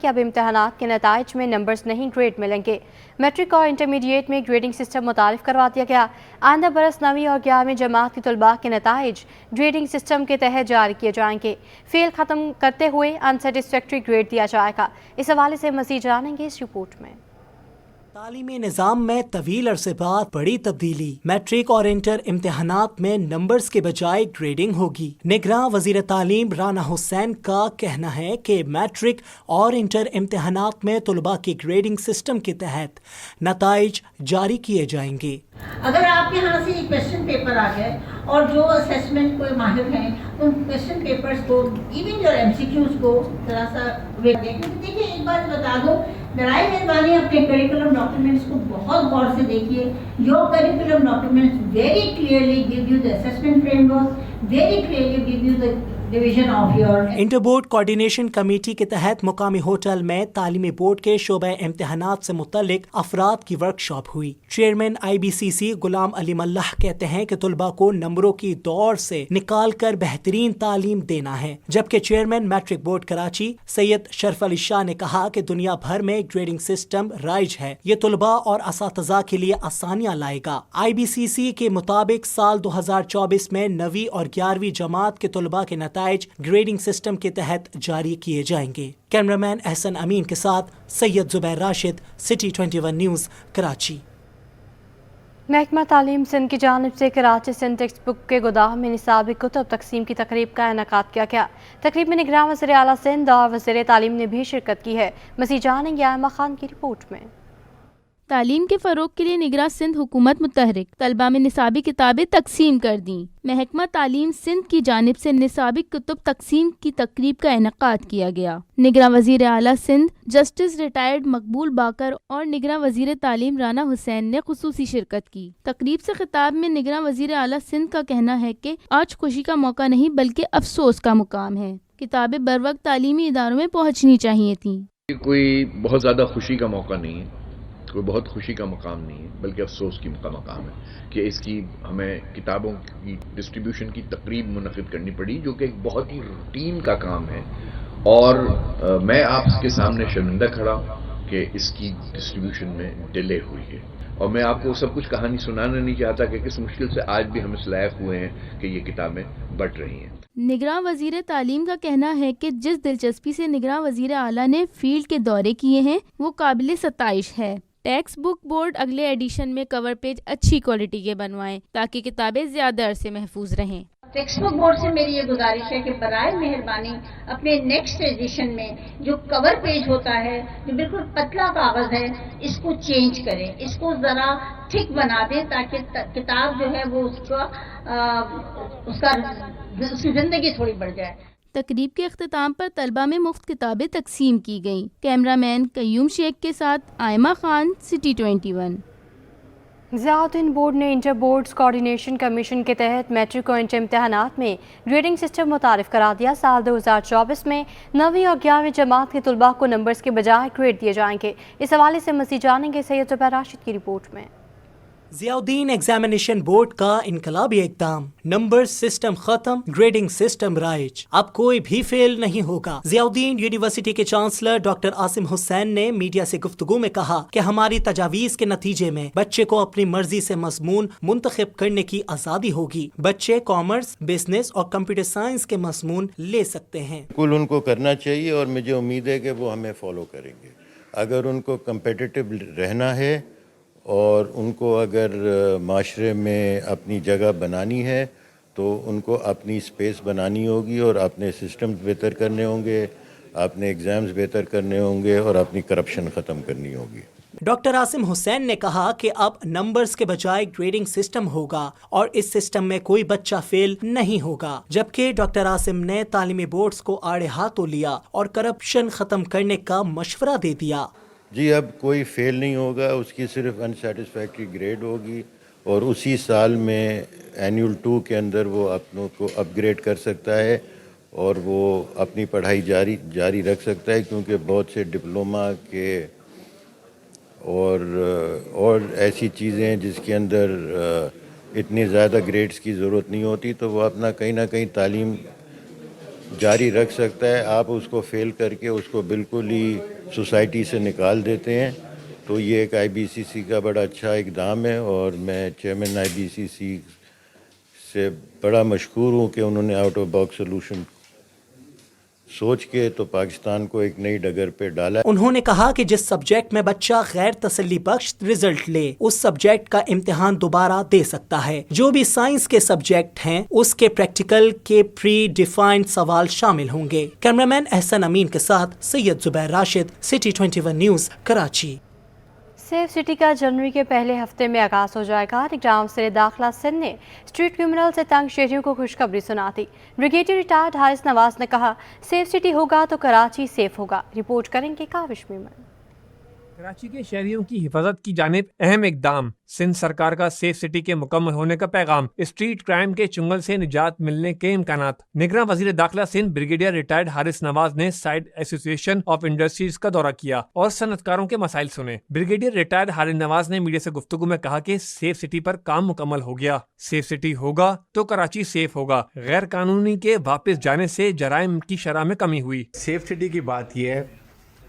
کہ اب امتحانات کے نتائج میں نمبرز نہیں گریڈ ملیں گے۔ میٹرک اور انٹرمیڈیٹ میں گریڈنگ سسٹم متعارف کروا دیا گیا۔ آئندہ برس 9ویں اور 11ویں جماعت کے طلباء کے نتائج گریڈنگ سسٹم کے تحت جاری کیے جائیں گے۔ فیل ختم کرتے ہوئے انسیٹسفیکٹری گریڈ دیا جائے گا۔ اس حوالے سے مزید جانیں گے اس رپورٹ میں۔ تعلیمی نظام میں طویل عرصے بعد بڑی تبدیلی، میٹرک اور انٹر امتحانات میں نمبرز کے بجائے گریڈنگ ہوگی۔ نگراں وزیر تعلیم رانا حسین کا کہنا ہے کہ میٹرک اور انٹر امتحانات میں طلباء کے گریڈنگ سسٹم کے تحت نتائج جاری کیے جائیں گے۔ اگر آپ کے ہاں سے کویسچن پیپر آ گئے اور جو اسیسمنٹ کوئی ماہر ہیں ان کویسچن پیپرز کو ایون جو ایم سی کیوز کو ذرا سا دیکھیے، ایک بات بتا دو، برائے مہربانی اپنے کریکولم ڈاکیومنٹس کو بہت غور سے دیکھیے۔ Your curriculum documents very clearly give you the assessment framework, very clearly give you the division of your. Inter board coordination committee کے تحت مقامی ہوٹل میں تعلیمی بورڈ کے شعبہ امتحانات سے متعلق افراد کی ورکشاپ ہوئی۔ چیئرمین آئی بی سی سی غلام علی ملح کہتے ہیں کہ طلباء کو نمبروں کی دوڑ سے نکال کر بہترین تعلیم دینا ہے، جبکہ چیئرمین میٹرک بورڈ کراچی سید شرف علی شاہ نے کہا کہ دنیا بھر میں گریڈنگ سسٹم رائج ہے، یہ طلباء اور اساتذہ کے لیے آسانیاں لائے گا۔ آئی بی سی سی کے مطابق سال 2024 میں 9ویں اور 11ویں جماعت کے طلباء کے نتائج گریڈنگ سسٹم کے تحت جاری کیے جائیں گے۔ کیمرامین احسن امین کے ساتھ سید زبیر راشد، سٹی 21 نیوز، کراچی۔ محکمہ تعلیم سندھ کی جانب سے کراچی سندھ ٹیکسٹ بک کے گودام میں نصابی کتب تقسیم کی تقریب کا انعقاد کیا گیا۔ تقریب میں نگراں وزیر اعلیٰ سندھ اور وزیر تعلیم نے بھی شرکت کی ہے۔ مزید جانیں گے آئمہ خان کی رپورٹ میں۔ تعلیم کے فروغ کے لیے نگراں سندھ حکومت متحرک، طلباء میں نصابی کتابیں تقسیم کر دیں۔ محکمہ تعلیم سندھ کی جانب سے نصابی کتب تقسیم کی تقریب کا انعقاد کیا گیا۔ نگراں وزیر اعلیٰ سندھ جسٹس ریٹائرڈ مقبول باقر اور نگراں وزیر تعلیم رانا حسین نے خصوصی شرکت کی۔ تقریب سے خطاب میں نگراں وزیر اعلیٰ سندھ کا کہنا ہے کہ آج خوشی کا موقع نہیں بلکہ افسوس کا مقام ہے۔ کتابیں بروقت تعلیمی اداروں میں پہنچنی چاہیے تھیں۔ کوئی بہت زیادہ خوشی کا موقع نہیں ہے، کوئی بہت خوشی کا مقام نہیں ہے، بلکہ افسوس کی مقام ہے کہ اس کی ہمیں کتابوں کی ڈسٹریبیوشن کی تقریب منعقد کرنی پڑی، جو کہ ایک بہت ہی روٹین کا کام ہے، اور میں آپ کے سامنے شرمندہ کھڑا ہوں کہ اس کی ڈسٹریبیوشن میں ڈیلے ہوئی ہے، اور میں آپ کو سب کچھ کہانی سنانا نہیں چاہتا کہ کس مشکل سے آج بھی ہم اس لائق ہوئے ہیں کہ یہ کتابیں بٹ رہی ہیں۔ نگراں وزیر تعلیم کا کہنا ہے کہ جس دلچسپی سے نگراں وزیر اعلیٰ نے فیلڈ کے دورے کیے ہیں وہ قابل ستائش ہے۔ ٹیکسٹ بک بورڈ اگلے ایڈیشن میں کور پیج اچھی کوالٹی کے بنوائیں تاکہ کتابیں زیادہ عرصے محفوظ رہیں۔ ٹیکسٹ بک بورڈ سے میری یہ گزارش ہے کہ برائے مہربانی اپنے نیکسٹ ایڈیشن میں جو کور پیج ہوتا ہے، جو بالکل پتلا کاغذ ہے، اس کو چینج کریں، اس کو ذرا ٹھیک بنا دیں تاکہ کتاب جو ہے وہ اس کی زندگی تھوڑی بڑھ جائے۔ تقریب کے اختتام پر طلباء میں مفت کتابیں تقسیم کی گئیں۔ کیمرہ مین قیوم شیخ کے ساتھ آئمہ خان، سٹی 21۔ ضیاء الدین بورڈ نے انٹر بورڈز کوارڈینیشن کمیشن کے تحت میٹرک اور انٹر امتحانات میں گریڈنگ سسٹم متعارف کرا دیا۔ سال 2024 میں 9ویں اور 11ویں جماعت کے طلباء کو نمبرز کے بجائے گریڈ دیے جائیں گے۔ اس حوالے سے مزید جانیں گے سید زبیر راشد کی رپورٹ میں۔ ضیاء الدین ایگزامینیشن بورڈ کا انقلابی اقدام، نمبر سسٹم ختم، گریڈنگ سسٹم رائج، اب کوئی بھی فیل نہیں ہوگا۔ ضیاء الدین یونیورسٹی کے چانسلر ڈاکٹر عاصم حسین نے میڈیا سے گفتگو میں کہا کہ ہماری تجاویز کے نتیجے میں بچے کو اپنی مرضی سے مضمون منتخب کرنے کی آزادی ہوگی۔ بچے کامرس، بزنس اور کمپیوٹر سائنس کے مضمون لے سکتے ہیں۔ بالکل ان کو کرنا چاہیے، اور مجھے امید ہے کہ وہ ہمیں فالو کریں گے۔ اگر ان کو کمپیٹیٹو رہنا ہے اور ان کو اگر معاشرے میں اپنی جگہ بنانی ہے تو ان کو اپنی سپیس بنانی ہوگی، اور اپنے سسٹمز بہتر کرنے ہوں گے، اپنے ایگزامز بہتر کرنے ہوں گے، اور اپنی کرپشن ختم کرنی ہوگی۔ ڈاکٹر عاصم حسین نے کہا کہ اب نمبرز کے بجائے گریڈنگ سسٹم ہوگا اور اس سسٹم میں کوئی بچہ فیل نہیں ہوگا، جبکہ ڈاکٹر عاصم نے تعلیمی بورڈز کو آڑے ہاتھوں لیا اور کرپشن ختم کرنے کا مشورہ دے دیا۔ جی، اب کوئی فیل نہیں ہوگا، اس کی صرف انسیٹسفیکٹری گریڈ ہوگی، اور اسی سال میں اینیول 2 کے اندر وہ اپنوں کو اپ گریڈ کر سکتا ہے اور وہ اپنی پڑھائی جاری رکھ سکتا ہے، کیونکہ بہت سے ڈپلومہ کے اور ایسی چیزیں جس کے اندر اتنی زیادہ گریڈز کی ضرورت نہیں ہوتی، تو وہ اپنا کہیں نہ کہیں تعلیم جاری رکھ سکتا ہے. آپ اس کو فیل کر کے اس کو بالکل ہی سوسائٹی سے نکال دیتے ہیں. تو یہ ایک آئی بی سی سی کا بڑا اچھا اقدام ہے اور میں چیئرمین آئی بی سی سی سے بڑا مشکور ہوں کہ انہوں نے آؤٹ آف باکس سولوشن سوچ کے تو پاکستان کو ایک نئی ڈگر پہ ڈالا. انہوں نے کہا کہ جس سبجیکٹ میں بچہ غیر تسلی بخش رزلٹ لے اس سبجیکٹ کا امتحان دوبارہ دے سکتا ہے. جو بھی سائنس کے سبجیکٹ ہیں اس کے پریکٹیکل کے پری ڈیفائنڈ سوال شامل ہوں گے. کیمرامین احسن امین کے ساتھ Syed Zubair Rashid, city 21 news, Karachi. Safe city کا جنوری کے پہلے ہفتے میں آغاز ہو جائے گا. نگراں وزیر داخلہ سندھ نے اسٹریٹ کرمنل سے تنگ شہریوں کو خوشخبری سنا دی. بریگیڈیئر ریٹائرڈ حارث نواز نے کہا سیف سٹی ہوگا تو کراچی سیف ہوگا. رپورٹ کریں گے کاوش میمن. کراچی کے شہریوں کی حفاظت کی جانب اہم اقدام. سندھ سرکار کا سیف سٹی کے مکمل ہونے کا پیغام. اسٹریٹ کرائم کے چنگل سے نجات ملنے کے امکانات. نگراں وزیر داخلہ سندھ بریگیڈیئر ریٹائرڈ حارث نواز نے سائٹ ایسوسی ایشن آف انڈسٹریز کا دورہ کیا اور صنعت کاروں کے مسائل سنے. بریگیڈیئر ریٹائرڈ حارث نواز نے میڈیا سے گفتگو میں کہا کہ سیف سٹی پر کام مکمل ہو گیا. سیف سٹی ہوگا تو کراچی سیف ہوگا. غیر قانونی کے واپس جانے سے جرائم کی شرح میں کمی ہوئی. سیف سٹی کی بات یہ ہے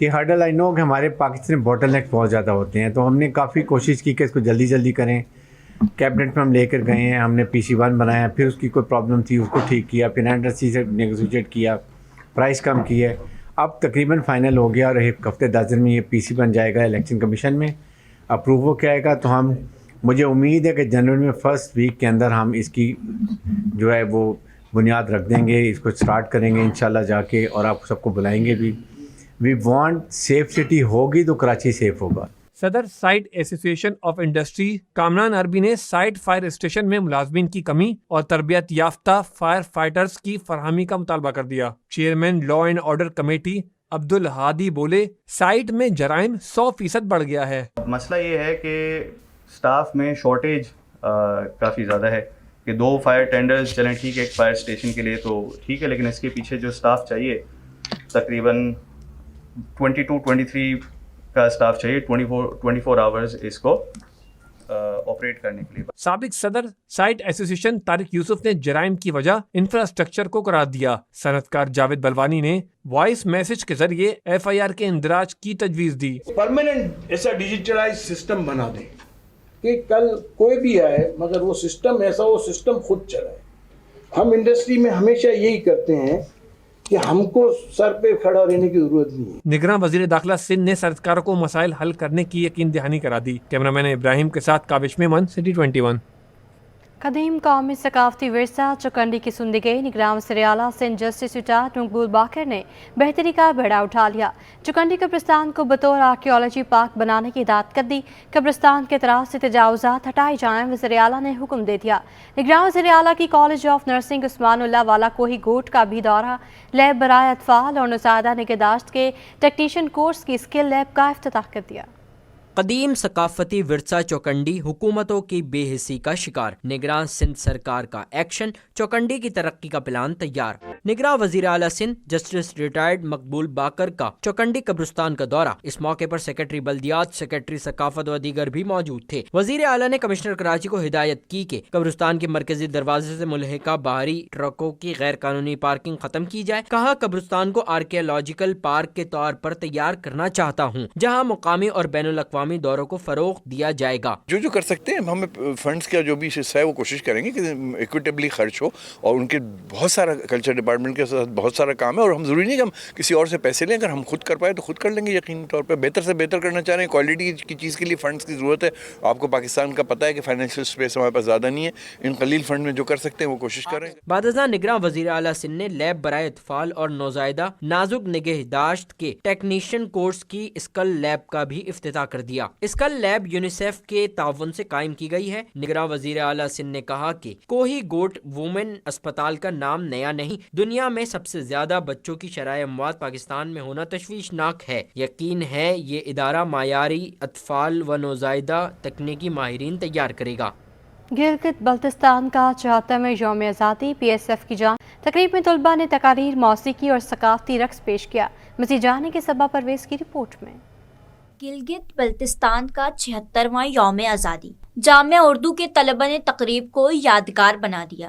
کہ ہرڈل آئی نو کہ ہمارے پاکستان میں بوٹل نیک بہت زیادہ ہوتے ہیں، تو ہم نے کافی کوشش کی کہ اس کو جلدی جلدی کریں. کیبنٹ میں ہم لے کر گئے ہیں، ہم نے PC1 بنایا، پھر اس کی کوئی پرابلم تھی اس کو ٹھیک کیا، پھر انڈسٹری سے نیگوشیٹ کیا، پرائز کم کی ہے. اب تقریباً فائنل ہو گیا اور ایک ہفتے 10 دن میں یہ PC بن جائے گا. الیکشن کمیشن میں اپروو ہو کے آئے گا تو مجھے امید ہے کہ جنوری میں فرسٹ ویک کے اندر ہم اس کی جو ہے وہ بنیاد رکھ دیں گے، اس کو سٹارٹ کریں گے انشاءاللہ جا کے، اور آپ سب کو بلائیں گے بھی. وی وانٹ سیف سٹی ہوگی تو کراچی سیف ہوگا. صدر سائٹ ایسوسی ایشن آف انڈسٹری کامران عربی نے سائٹ فائر اسٹیشن میں ملازمین کی کمی اور تربیت یافتہ فائر فائٹرز کی فراہمی کا مطالبہ کر دیا. Chairman law and order committee Abdul Hadi بولے سائٹ میں جرائم 100% بڑھ گیا ہے. مسئلہ یہ ہے کہ سٹاف میں شارٹیج کافی زیادہ ہے کہ 2 فائر ٹینڈرز چلیں ٹھیک ہے ایک فائر اسٹیشن کے لیے تو ٹھیک ہے، لیکن اس کے پیچھے جو سٹاف چاہیے تقریباً 22-23 کا سٹاف چاہیے 24 آورز اس کو آپریٹ کرنے کے لیے. سابق صدر سائٹ ایسوسی ایشن طارق یوسف نے جرائم کی وجہ انفراسٹرکچر کو قرار دیا. صنعت کار جاوید بلوانی نے وائس میسج کے ذریعے FIR کے اندراج کی تجویز دی. پرماننٹ ایسا ڈیجیٹلائز سسٹم بنا دیں کہ کل کوئی بھی آئے مگر وہ سسٹم ایسا وہ سسٹم خود چلائے. ہم انڈسٹری میں ہمیشہ یہی کرتے ہیں کہ ہم کو سر پہ کھڑا رہنے کی ضرورت نہیں ہے. نگراں وزیر داخلہ سندھ نے صنعتکاروں کو مسائل حل کرنے کی یقین دہانی کرا دی. کیمرامین ابراہیم کے ساتھ کاوش میمن، سٹی 21. قدیم قومی ثقافتی ورثہ چوکنڈی کی زندگی. نگراں وزیر اعلیٰ سندھ جسٹس ریٹائرڈ مقبول باقر نے بہتری کا بیڑا اٹھا لیا. چوکنڈی قبرستان کو بطور آرکیولوجی پارک بنانے کی ہدایت کر دی. قبرستان کے اطراف سے تجاوزات ہٹائے جائیں وزیر اعلیٰ نے حکم دے دیا. نگراں وزیر اعلیٰ کی کالج آف نرسنگ عثمان اللہ والا کوہی گوٹ کا بھی دورہ. لیب برائے اطفال اور نوزائیدہ نگہداشت کے ٹیکنیشین کورس کی اسکل لیب کا افتتاح کر دیا. قدیم ثقافتی ورثہ چوکنڈی حکومتوں کی بے حسی کا شکار. نگراں سندھ سرکار کا ایکشن. چوکنڈی کی ترقی کا پلان تیار. نگراں وزیر اعلیٰ سندھ جسٹس ریٹائرڈ مقبول باقر کا چوکنڈی قبرستان کا دورہ. اس موقع پر سیکرٹری بلدیات، سیکرٹری ثقافت و دیگر بھی موجود تھے. وزیر اعلیٰ نے کمشنر کراچی کو ہدایت کی کہ قبرستان کے مرکزی دروازے سے ملحقہ باہری ٹرکوں کی غیر قانونی پارکنگ ختم کی جائے. کہا قبرستان کو آرکیولوجیکل پارک کے طور پر تیار کرنا چاہتا ہوں جہاں مقامی اور بین الاقوامی دوروں کو فروغ دیا جائے گا. جو کر سکتے ہیں ہمیں فنڈز کا جو بھی حصہ ہے وہ کوشش کریں گے کہ ایکویٹیبلی خرچ ہو. اور ان کے بہت سارا کلچر ڈپارٹمنٹ کے ساتھ بہت سارا کام ہے اور ہم ضروری نہیں کہ ہم کسی اور سے پیسے لیں. اگر ہم خود کر پائے تو خود کر لیں گے یقینی طور پہ. بہتر سے بہتر کرنا چاہ رہے ہیں. کوالٹی کی چیز کے لیے فنڈز کی ضرورت ہے. آپ کو پاکستان کا پتہ ہے کہ فائنینشیل اسپیس ہمارے پاس زیادہ نہیں ہے. ان قلیل فنڈ میں جو کر سکتے ہیں وہ کوشش کریں. بعد ازاں نگراں وزیر اعلیٰ سندھ نے لیب برائے اطفال اور نوزائیدہ نازک نگہداشت کے ٹیکنیشین کورس کی اسکل لیب کا بھی افتتاح کر دیا. اسکل لیب یونیسیف کے تعاون سے قائم کی گئی ہے. نگراں وزیر اعلیٰ سندھ نے کہا کہ کوہی گوٹ وومن اسپتال کا نام نیا نہیں. دنیا میں سب سے زیادہ بچوں کی شرح اموات پاکستان میں ہونا تشویشناک ہے. یقین ہے یہ ادارہ معیاری اطفال و نوزائیدہ تکنیکی ماہرین تیار کرے گا. گلگت بلتستان کا 74ویں یوم آزادی. PSF کی جانب تقریب میں طلباء نے تقاریر، موسیقی اور ثقافتی رقص پیش کیا. مزید جاننے کے سبا پرویز کی رپورٹ میں. گلگت بلتستان کا 76واں یوم آزادی. جامعہ اردو کے طلباء نے تقریب کو یادگار بنا دیا.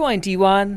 21।